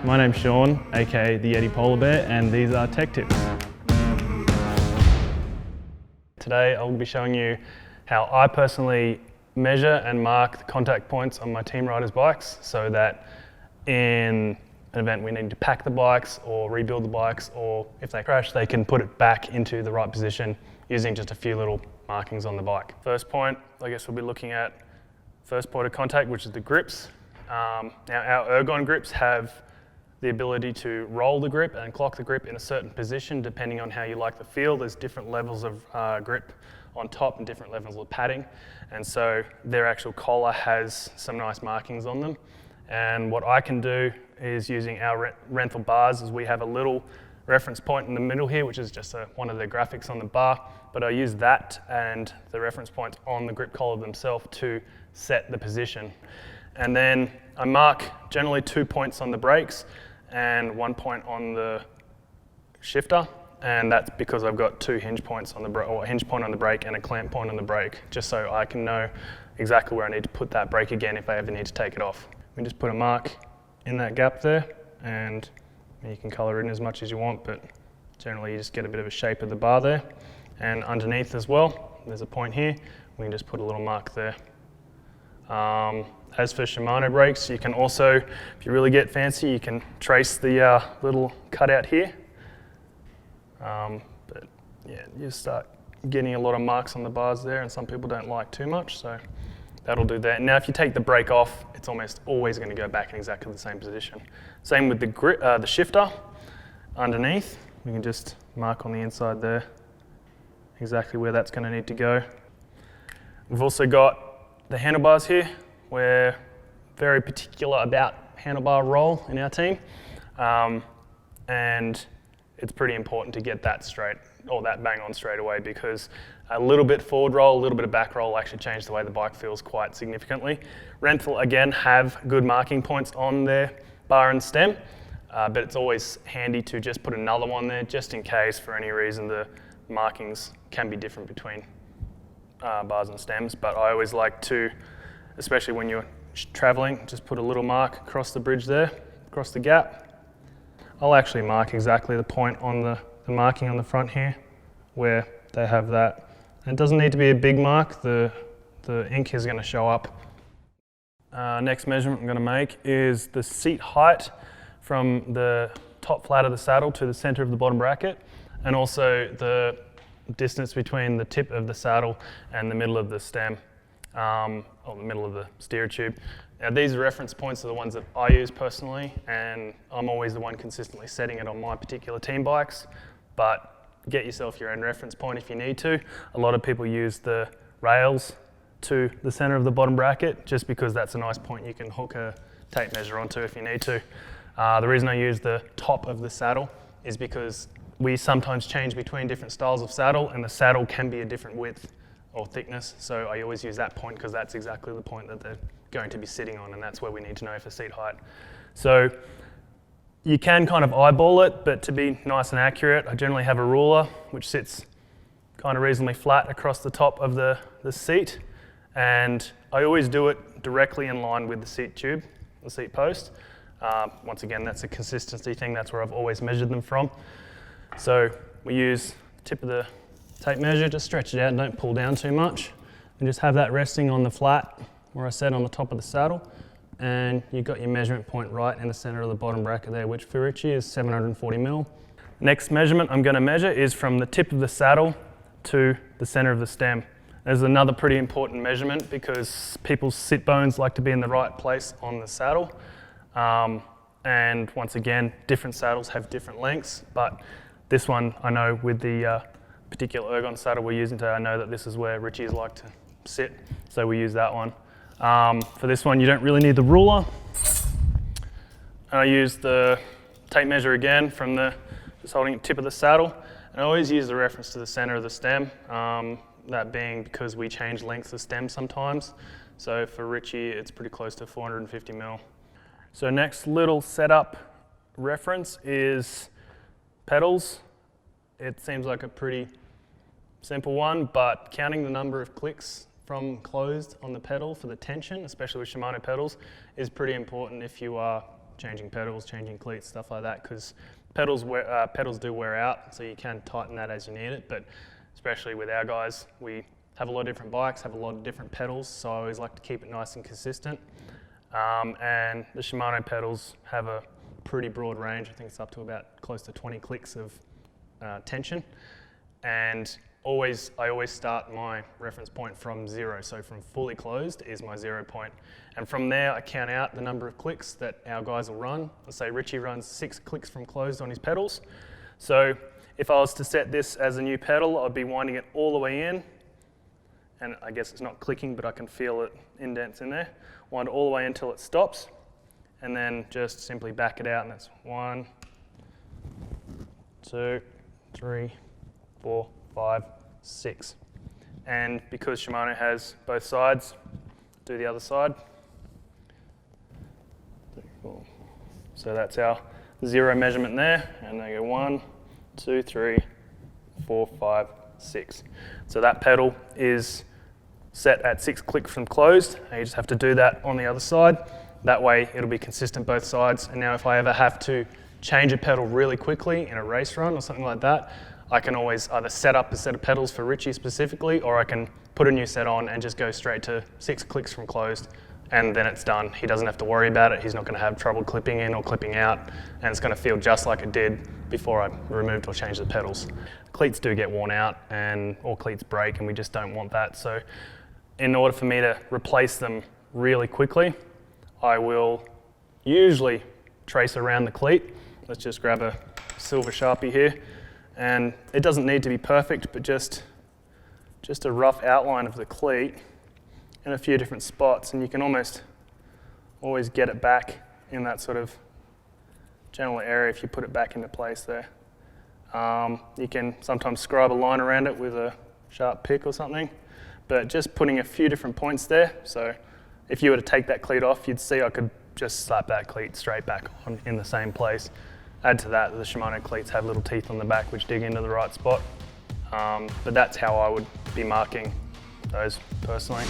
My name's Sean, aka the Yeti Polar Bear, and these are tech tips. Today I'll be showing you how I personally measure and mark the contact points on my team riders' bikes so that in an event we need to pack the bikes or rebuild the bikes, or if they crash they can put it back into the right position using just a few little markings on the bike. First point, I guess we'll be looking at first point of contact, which is the grips. Now our ergon grips have the ability to roll the grip and clock the grip in a certain position depending on how you like the feel. There's different levels of grip on top and different levels of padding, and so their actual collar has some nice markings on them. And what I can do is, using our rental bars, is we have a little reference point in the middle here, which is just one of the graphics on the bar, but I use that and the reference points on the grip collar themselves to set the position. And then I mark generally 2 points on the brakes and 1 point on the shifter, and that's because I've got 2 hinge points on the brake, or a hinge point on the brake and a clamp point on the brake, just so I can know exactly where I need to put that brake again if I ever need to take it off. We just put a mark in that gap there, and you can colour in as much as you want, but generally you just get a bit of a shape of the bar there. And underneath as well, there's a point here, we can just put a little mark there. As for Shimano brakes, you can also, if you really get fancy, you can trace the little cutout here. But yeah, you start getting a lot of marks on the bars there, and some people don't like too much, so that'll do that. Now if you take the brake off, it's almost always going to go back in exactly the same position. Same with the shifter underneath. We can just mark on the inside there exactly where that's going to need to go. We've also got the handlebars here. We're very particular about handlebar roll in our team, and it's pretty important to get that straight, or that bang on straight away, because a little bit forward roll, a little bit of back roll will actually change the way the bike feels quite significantly. Rental again have good marking points on their bar and stem, but it's always handy to just put another one there just in case for any reason the markings can be different between bars and stems. But I always like to, especially when you're traveling, just put a little mark across the bridge there, across the gap. I'll actually mark exactly the point on the marking on the front here where they have that. And it doesn't need to be a big mark, the ink is going to show up. Next measurement I'm going to make is the seat height from the top flat of the saddle to the center of the bottom bracket, and also the distance between the tip of the saddle and the middle of the stem, or the middle of the steer tube. Now these reference points are the ones that I use personally, and I'm always the one consistently setting it on my particular team bikes, but get yourself your own reference point if you need to. A lot of people use the rails to the center of the bottom bracket just because that's a nice point you can hook a tape measure onto if you need to. The reason I use the top of the saddle is because we sometimes change between different styles of saddle, and the saddle can be a different width or thickness, so I always use that point because that's exactly the point that they're going to be sitting on, and that's where we need to know for seat height. So you can kind of eyeball it, but to be nice and accurate, I generally have a ruler which sits kind of reasonably flat across the top of the seat, and I always do it directly in line with the seat tube, the seat post. Once again, that's a consistency thing, that's where I've always measured them from. So we use the tip of the tape measure, just stretch it out and don't pull down too much, and just have that resting on the flat where I said on the top of the saddle, and you've got your measurement point right in the center of the bottom bracket there, which for Richie is 740 mil. Next measurement I'm going to measure is from the tip of the saddle to the center of the stem. There's another pretty important measurement because people's sit bones like to be in the right place on the saddle, and once again, different saddles have different lengths, but this one I know with the particular ergon saddle we're using today, I know that this is where Richie's like to sit, so we use that one. For this one you don't really need the ruler. I use the tape measure again from just holding the tip of the saddle, and I always use the reference to the center of the stem, that being because we change lengths of stem sometimes. So for Richie it's pretty close to 450 mil. So next little setup reference is pedals. It seems like a pretty simple one, but counting the number of clicks from closed on the pedal for the tension, especially with Shimano pedals, is pretty important if you are changing pedals, changing cleats, stuff like that, because pedals do wear out, so you can tighten that as you need it. But especially with our guys, we have a lot of different bikes, have a lot of different pedals, so I always like to keep it nice and consistent. And the Shimano pedals have a pretty broad range. I think it's up to about close to 20 clicks of tension. And I always start my reference point from 0. So from fully closed is my 0 point. And from there, I count out the number of clicks that our guys will run. Let's say Richie runs 6 clicks from closed on his pedals. So if I was to set this as a new pedal, I'd be winding it all the way in. And I guess it's not clicking, but I can feel it indents in there. Wind it all the way until it stops. And then just simply back it out, and that's 1, 2, 3, 4, 5, 6. And because Shimano has both sides, do the other side. So that's our 0 measurement there, and they go 1, 2, 3, 4, 5, 6. So that pedal is set at 6 clicks from closed, and you just have to do that on the other side. That way it'll be consistent both sides. And now if I ever have to change a pedal really quickly in a race run or something like that, I can always either set up a set of pedals for Richie specifically, or I can put a new set on and just go straight to 6 clicks from closed, and then it's done. He doesn't have to worry about it. He's not going to have trouble clipping in or clipping out, and it's going to feel just like it did before I removed or changed the pedals. Cleats do get worn out, and all cleats break, and we just don't want that. So in order for me to replace them really quickly, I will usually trace around the cleat. Let's just grab a silver Sharpie here. And it doesn't need to be perfect, but just a rough outline of the cleat in a few different spots, and you can almost always get it back in that sort of general area if you put it back into place there. You can sometimes scribe a line around it with a sharp pick or something, but just putting a few different points there. So if you were to take that cleat off, you'd see I could just slap that cleat straight back on in the same place. Add to that, the Shimano cleats have little teeth on the back which dig into the right spot. But that's how I would be marking those personally.